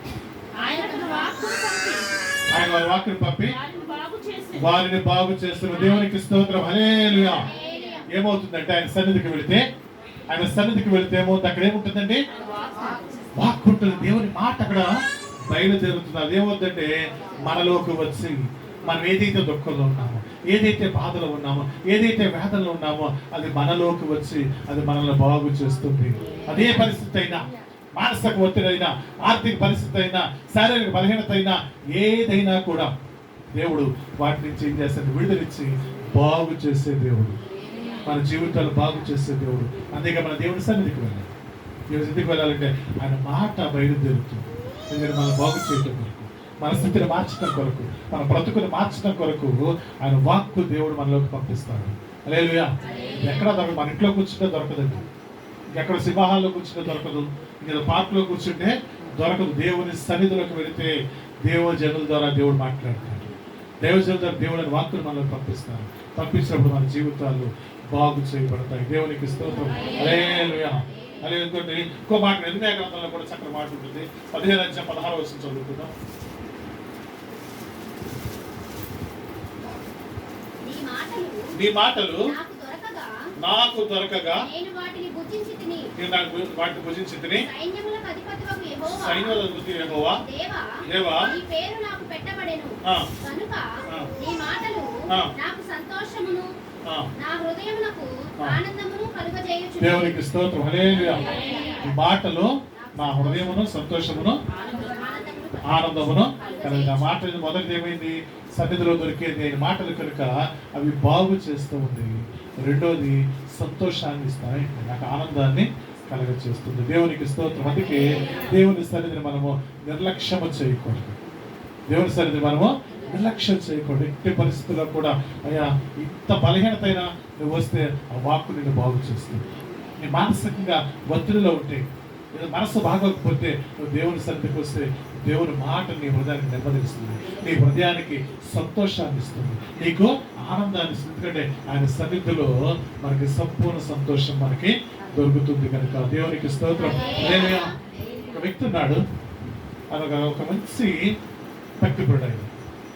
ఆయన తన వాక్కును పంపి ఆయన వారి వాక్కును పంపి వారిని బాగు చేస్తున్న దేవునికి స్తోత్రం. హల్లెలూయా. ఏమవుతుందంటే ఆయన సన్నిధికి వెళితే ఏమవుతుంది? అక్కడ ఏముంటుందండి? వాక్కు ఉంటుంది. దేవుని మాట అక్కడ బయలుదేరుతుంది. అది ఏమవుతుందంటే మనలోకి వచ్చి మనం ఏదైతే దుఃఖంలో ఉన్నామో, ఏదైతే బాధలో ఉన్నామో, ఏదైతే వేదనలో ఉన్నామో అది మనలోకి వచ్చి అది మనల్ని బాగు చేస్తుంది. అదే పరిస్థితి అయినా, మానసిక ఒత్తిడి అయినా, ఆర్థిక పరిస్థితి అయినా, శారీరక బలహీనత అయినా, ఏదైనా కూడా దేవుడు వాటి నుంచి ఏం చేస్తాడు? విడుదలిచ్చి బాగు చేసే దేవుడు, మన జీవితాలు బాగు చేసే దేవుడు. అందుకే మన దేవుడి సన్నిధికి వెళ్ళాలి. దేవుడి సన్నిధికి వెళ్ళాలంటే ఆయన మాట బయలుదేరుతుంది. ఎందుకంటే మనం బాగు చేయటం కొరకు, మన స్థితిని మార్చడం కొరకు, మన బ్రతుకుని మార్చడం కొరకు ఆయన వాక్కు దేవుడు మనలోకి పంపిస్తాడు. హల్లెలూయా. ఎక్కడ దొరకదు. మన ఇంట్లో కూర్చుంటే దొరకదండి, ఎక్కడ సింహాల్లో కూర్చుంటే దొరకదు, ఇంకా పార్కులో కూర్చుంటే దొరకదు. దేవుని సన్నిధిలోకి వెళితే దేవజనుల ద్వారా దేవుడు మాట్లాడతాడు. దేవజనుల ద్వారా దేవుడిని వాక్కును మనలోకి పంపిస్తారు. పంపించినప్పుడు మన జీవితాలు బాగు చేయబడతాయి. దేవునికి స్తోత్రం. హల్లెలూయా. అలాగే ఇంకో మాట నిర్ణయ గ్రంథంలో కూడా చక్కని మాట ఉంటుంది. 15-16 వచనం చదువుకుందాం. నీ మాటలు నాకు దొరకగా నేను వాటిని భుజించి తిని సైన్యముల అధిపతి యెహోవా దేవా నీ పేరు నాకు పెట్టబడెను కనుక నీ మాటలు నాకు సంతోషమును నా హృదయమునకు ఆనందమును కలుగజేయుచున్నవి. దేవునికి స్తోత్రం. హల్లెలూయా. ఈ మాటలు నా హృదయమును సంతోషమును ఆనందమును కలిగిన మాట. మొదటిది ఏమైంది? సన్నిధిలో దొరికేది అయిన మాటలు కనుక అవి బాగు చేస్తూ ఉంది. రెండోది సంతోషాన్ని ఇస్తాయి, నాకు ఆనందాన్ని కలగచేస్తుంది. దేవునికి స్తోత్రం. అందుకే దేవుని సన్నిధిని మనము నిర్లక్ష్యము చేయకూడదు. దేవుని సన్నిధిని మనము నిర్లక్ష్యం చేయకూడదు. ఎట్టి పరిస్థితుల్లో కూడా అయ్యా ఇంత బలహీనత అయినా నువ్వు వస్తే ఆ వాక్కు నిన్ను బాగు చేస్తుంది. నీ మానసికంగా ఒత్తిడిలో ఉంటే, మనసు బాగోకపోతే నువ్వు దేవుని సన్నిధికి వస్తే దేవుని మాట నీ హృదయానికి నెమ్మదిస్తుంది, నీ హృదయానికి సంతోషాన్ని ఇస్తుంది, నీకు ఆనందాన్ని ఇస్తుంది. ఎందుకంటే ఆయన సన్నిధిలో మనకి సంపూర్ణ సంతోషం మనకి దొరుకుతుంది కనుక దేవునికి స్తోత్రం. ఒక వ్యక్తి ఉన్నాడు, అనగా ఒక మంచి భక్తిపరుడు, ఆయన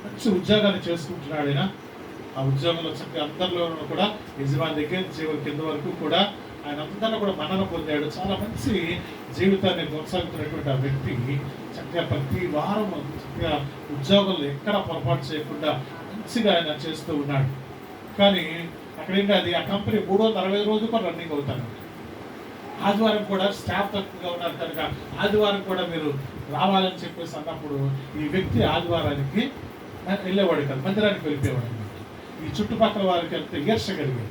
మంచి ఉద్యోగాన్ని చేసుకుంటున్నాడు. ఆయన ఆ ఉద్యోగంలో చక్కగా అందరిలో కూడా యజమాని దగ్గర చివరి కింద వరకు కూడా ఆయన అందరిలో కూడా మన్నన పొందాడు. చాలా మంచి జీవితాన్ని కొనసాగుతున్నటువంటి ఆ వ్యక్తి చక్కగా ప్రతి వారం చక్కగా ఉద్యోగంలో ఎక్కడ పొరపాటు చేయకుండా మంచిగా ఆయన చేస్తూ ఉన్నాడు. కానీ అక్కడేంటి, అది ఆ కంపెనీ 360 రోజులు కూడా రన్నింగ్ అవుతాను. ఆదివారం కూడా స్టాఫ్ తక్కువగా ఉన్నారు కనుక ఆదివారం కూడా మీరు రావాలని చెప్పేసి అన్నప్పుడు ఈ వ్యక్తి ఆదివారానికి వెళ్ళేవాడు కాదు, మందిరానికి వెళ్ళిపోయేవాడు అనమాట. ఈ చుట్టుపక్కల వారికి వెళ్తే ఈర్ష కలిగేది.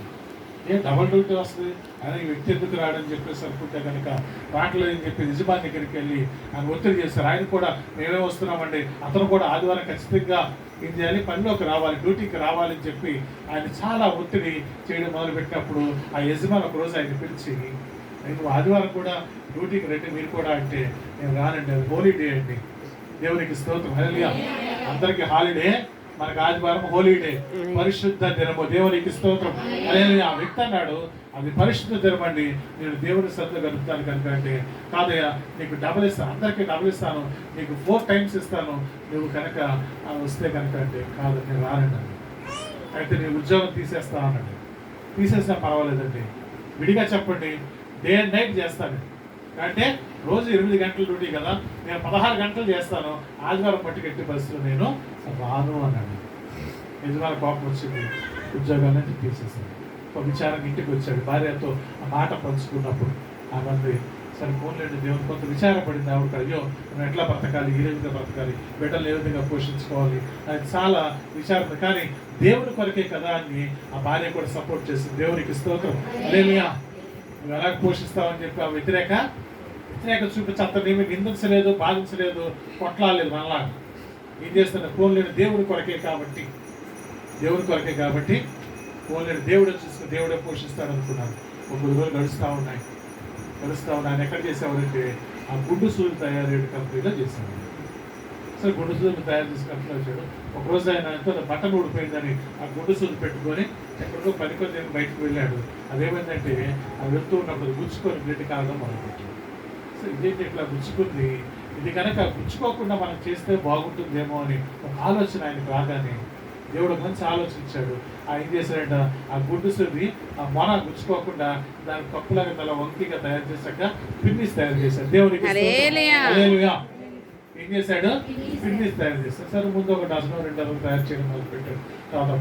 డబల్ డ్యూటీ వస్తుంది అని ఈ వ్యక్తి ఎందుకు రాడని చెప్పేసి అనుకుంటే కనుక రావట్లేదని చెప్పి యజమాని దగ్గరికి వెళ్ళి ఆయన ఒత్తిడి చేస్తారు. ఆయన కూడా మేమే వస్తున్నామండి, అతను కూడా ఆదివారం ఖచ్చితంగా ఏం చేయాలి, పనిలోకి రావాలి, డ్యూటీకి రావాలని చెప్పి ఆయన చాలా ఒత్తిడి చేయడం మొదలుపెట్టినప్పుడు ఆ యజమాని ఒకరోజు ఆయన పిలిచి, నేను ఆదివారం కూడా డ్యూటీకి రండి మీరు కూడా అంటే, నేను రానండి, అది హోలీడే అండి. దేవునికి స్తోత్రం. హల్లెలూయా. అందరికీ హాలిడే, మనకు ఆదివారం హోలీడే, పరిశుద్ధ దినము. దేవునికి స్తోత్రం. హల్లెలూయా. ఆ వ్యక్తి అన్నాడు, అది పరిశుద్ధ దినం అండి, నేను దేవుని శ్రద్ధ గడుపుతాను కనుక అంటే, కాదయ్యా నీకు డబుల్ ఇస్తాను, అందరికీ డబుల్ ఇస్తాను, నీకు 4 times ఇస్తాను, నువ్వు కనుక వస్తే కనుక అంటే, కాదు నేను రానండి, అయితే నేను ఉద్యోగం తీసేస్తా అన్నాడు. తీసేసినా పర్వాలేదండి, విడిగా చెప్పండి, డే అండ్ నైట్ చేస్తాను అంటే రోజు 8 గంటల డ్యూటీ కదా, నేను 16 గంటలు చేస్తాను, ఆదివారం పట్టుకు ఎట్టి పరిస్థితులు నేను రాను అన్నాడు. యజమాని కోపం వచ్చింది, ఉద్యోగాన్ని తీసేసాడు. ఒక విచారం ఇంటికి వచ్చాడు, భార్యతో ఆ మాట పంచుకున్నప్పుడు ఆమె సరే ఫోన్లేండి దేవుని కొంత విచారపడింది. ఆవిడ అయ్యో మనం ఎట్లా బ్రతకాలి, ఏ విధంగా బ్రతకాలి, బిడ్డలు ఏ విధంగా పోషించుకోవాలి, అది చాలా విచారం. కానీ దేవుని కొరకే కదా అని ఆ భార్య కూడా సపోర్ట్ చేసింది. దేవునికి స్తోత్రం. హల్లెలూయా. నువ్వు ఎలా పోషిస్తావని చెప్పి ఆ వ్యతిరేక చూపించి అతను నిందించలేదు, బాధించలేదు, కొట్లాడలేదు. మనలాగా ఏం చేస్తున్నా ఫోన్ లేని దేవుని కొరకే కాబట్టి దేవుని కొరకే కాబట్టి ఓన్లీ దేవుడు చూసుకుని దేవుడే పోషిస్తాడు అనుకున్నాను. 9 రోజులు గడుస్తూ ఉన్నాయి. ఆయన ఎక్కడ చేసేవారంటే ఆ గుడ్డు సూది తయారీ కంపెనీలో చేసేవాడు. సరే గుడ్డు సూదిని తయారు చేసి కంపెనీలో వచ్చాడు. ఒకరోజు ఆయన ఎంతో బట్టలు ఊడిపోయిందని ఆ గుడ్డు సూది పెట్టుకొని ఎక్కడికో పనికొని బయటకు వెళ్ళాడు. అదేమైందంటే అది వెళ్తూ ఉన్నప్పుడు గుచ్చుకొని బ్లడ్ కావడం మొదలుపెట్టాడు. సో ఇదేంటి ఇట్లా గుచ్చుకుంది, ఇది కనుక గుచ్చుకోకుండా మనం చేస్తే బాగుంటుందేమో అని ఒక ఆలోచన ఆయనకు రాగానే దేవుడు మంచి ఆలోచించాడు. ఆయన చేశాడంట ఆ గుడ్డు సూది ఆ మొన గుచ్చుకోకుండా దాని కప్పులాగా తల వంకిగా తయారు చేశాక పిన్నిస్ తయారు చేశాడు. దేవునికి ఏం చేశాడు? పిన్నిస్ తయారు చేశాడు. సరే ముందు ఒక డజన్ 2 డజన్లు తయారు చేయడం మొదలుపెట్టాడు. తర్వాత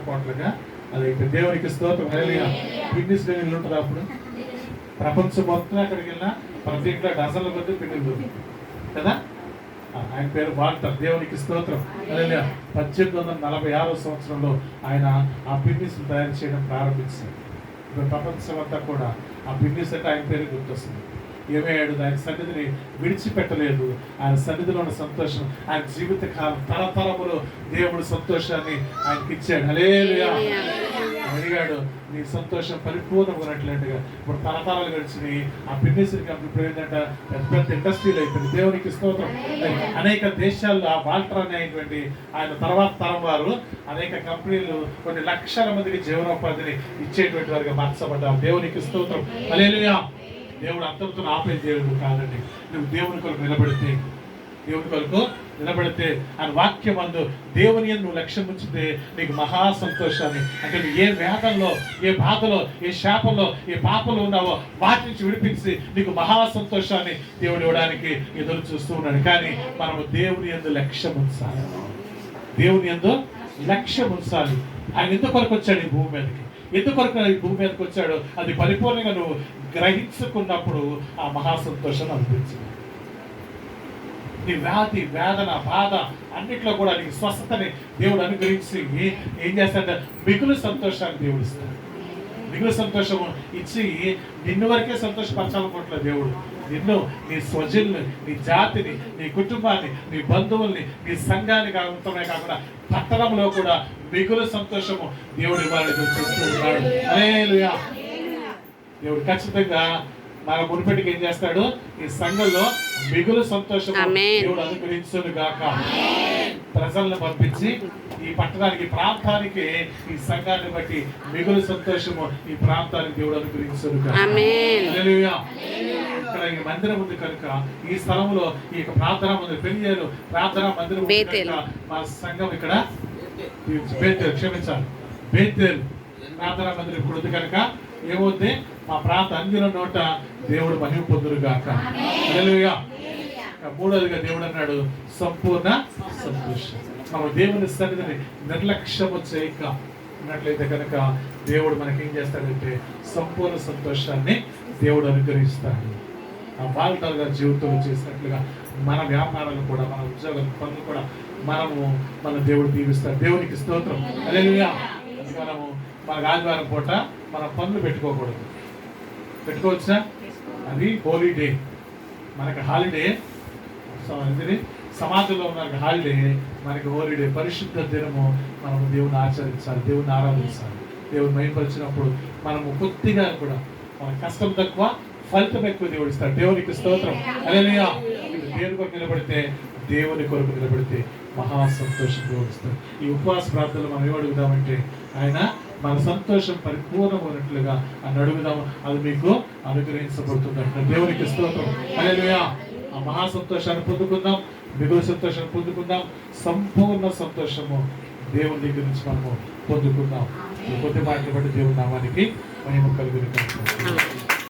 కోట్లుగా అది దేవునికి స్తోత్రం. హల్లెలూయా. పిన్నిస్ ఇల్లు ఉంటుంది అప్పుడు ప్రపంచం మొత్తం ఎక్కడికి వెళ్ళినా ప్రతి ఇంట్లో డజన్ల కొద్ది పిండిలు కదా. ఆయన పేరు వాల్టర్. దేవునికి స్తోత్రం. హల్లెలూయా. 1846 సంవత్సరంలో ఆయన ఆ పిన్నిస్ తయారు చేయడం ప్రారంభించారు. ఇప్పుడు ప్రపంచం అంతా కూడా ఆ పిన్నిస్ అంటే ఆయన పేరు గుర్తొస్తుంది. ఏమయ్యాడు? ఆయన సన్నిధిని విడిచిపెట్టలేదు. ఆయన సన్నిధిలో ఉన్న సంతోషం ఆయన జీవితకాలం తరతరములు దేవుడు సంతోషాన్ని ఆయనకి ఇచ్చాడు. హల్లెలూయా. అడిగాడు నీ సంతోషం పరిపూర్ణమైనట్లుగా. ఇప్పుడు తరతరాలు గడిచినాయి. ఆ పిన్నిస్కి ఇప్పుడు ఏంటంటే పెద్ద ఇండస్ట్రీలు అయిపోయింది. దేవునికి స్తోత్రం. అనేక దేశాల్లో ఆ వాల్టర్ అనేటువంటి ఆయన తర్వాత తరం వారు అనేక కంపెనీలు కొన్ని లక్షల మందికి జీవనోపాధిని ఇచ్చేటువంటి వారిగా మార్చబడ్డారు. దేవునికి స్తోత్రం. హల్లెలూయా. దేవుడు అంతటితో ఆపే దేవుడు కాదండి. నువ్వు దేవుని కొరకు నిలబడితే ఆయన వాక్యం అందు దేవుని యందు నువ్వు లక్ష్యం ఉంచితే నీకు మహా సంతోషాన్ని, అంటే నువ్వు ఏ వేదంలో, ఏ బాధలో, ఏ శాపంలో, ఏ పాపంలో ఉన్నావో వాటి నుంచి విడిపించి నీకు మహా సంతోషాన్ని దేవుడు ఇవ్వడానికి ఎదురు చూస్తూ ఉన్నాడు. కానీ మనము దేవుని యందు లక్ష్యం ఉంచాలి. ఆయన ఎందుకొరకు వచ్చాడు ఈ భూమి మీదకి? ఎందుకొరకు ఈ భూమి మీదకి వచ్చాడు? అది పరిపూర్ణంగా నువ్వు గ్రహించుకున్నప్పుడు ఆ మహా సంతోషం అనిపించింది. నీ వ్యాధి, వేదన, బాధ అన్నిట్లో కూడా నీకు స్వస్థతని దేవుడు అనుగ్రహించి ఏం చేస్తాడంటే మిగులు సంతోషాన్ని దేవుడు ఇస్తాడు. మిగులు సంతోషము ఇచ్చి నిన్ను వరకే సంతోషపరచాలనుకోవట్లేదు దేవుడు. నిన్ను, నీ స్వజనుల్ని, నీ జాతిని, నీ కుటుంబాన్ని, నీ బంధువుల్ని, నీ సంఘాన్ని కాకుండా పట్టణంలో కూడా మిగులు సంతోషము దేవుడు ఇవ్వాలని చూస్తూ ఉన్నాడు. హల్లెలూయా. దేవుడు ఖచ్చితంగా మన మునిపెట్టికి ఏం చేస్తాడు? ఈ సంఘంలో మిగులు సంతోషము దేవుడు అనుగ్రహించును గాక. ప్రజలను పంపించి ఈ పట్టణానికి, ప్రాంతానికి, ఈ సంఘాన్ని బట్టి మిగులు సంతోషము ఈ ప్రాంతానికి దేవుడు అనుగ్రహించును గాక. హల్లెలూయా. ఇక్కడ ఈ మందిరం ఉంది కనుక, ఈ స్థలంలో ఈ ప్రార్థనా మందిరం, పెళ్లి ప్రార్థనా మందిరం ఉంది కనుక మా సంఘం ఇక్కడ బేతేల్ ప్రార్థనా మందిరం ఇప్పుడు ఉంది కనుక ఏమవుతుంది? మా ప్రాంత అంజుల నోట దేవుడు మహిమ పొందురుగాక. హల్లెలూయా. మూడోదిగా దేవుడు అన్నాడు సంపూర్ణ సంతోషం. మనం దేవుని సన్నిధిని నిర్లక్ష్యము చేయక ఉన్నట్లయితే కనుక దేవుడు మనకి ఏం చేస్తాడంటే సంపూర్ణ సంతోషాన్ని దేవుడు అనుగ్రహిస్తాడు. ఆ వాల్టర్ గారి జీవితంలో చేసినట్లుగా మన వ్యాపారాలు కూడా, మన ఉద్యోగాలు, పనులు కూడా మన దేవుడు దీవిస్తాడు. దేవునికి స్తోత్రం. హల్లెలూయా. మనము మన ఆదివారం పూట మన పనులు పెట్టుకోకూడదు. పెట్టుకోవచ్చా? అది హోలీడే, మనకి హాలిడే. సమాజంలో మనకి హాలిడే, మనకి హోలీడే, పరిశుద్ధ దినము. మనము దేవుని ఆచరించాలి, దేవుని ఆరాధించాలి. దేవుని మహిమపరిచినప్పుడు మనము కొద్దిగా కూడా మన కష్టం తక్కువ, ఫలితం ఎక్కువ దేవుడు ఇస్తాడు. దేవునికి స్తోత్రం. హల్లెలూయా. దేవుని కొరకు నిలబడితే, దేవుని కొరకు నిలబడితే మహా సంతోషం దేవుడు ఇస్తాడు. ఈ ఉపవాస ప్రార్థనలు మనం ఏమడుగుదామంటే ఆయన మన సంతోషం పరిపూర్ణమైనట్లుగా అని అడుగుదాము. అది మీకు అనుగ్రహించబడుతుంది అంటున్నారు. దేవునికి స్తోత్రం. హల్లెలూయా. ఆ మహా సంతోషాన్ని పొందుకుందాం, మిగులు సంతోషాన్ని పొందుకుందాం, సంపూర్ణ సంతోషము దేవుని దగ్గర నుంచి మనము పొందుకుందాం. ఈ కొద్ది మాటలు బట్టి దేవుని నామానికి మహిమ కలుగును.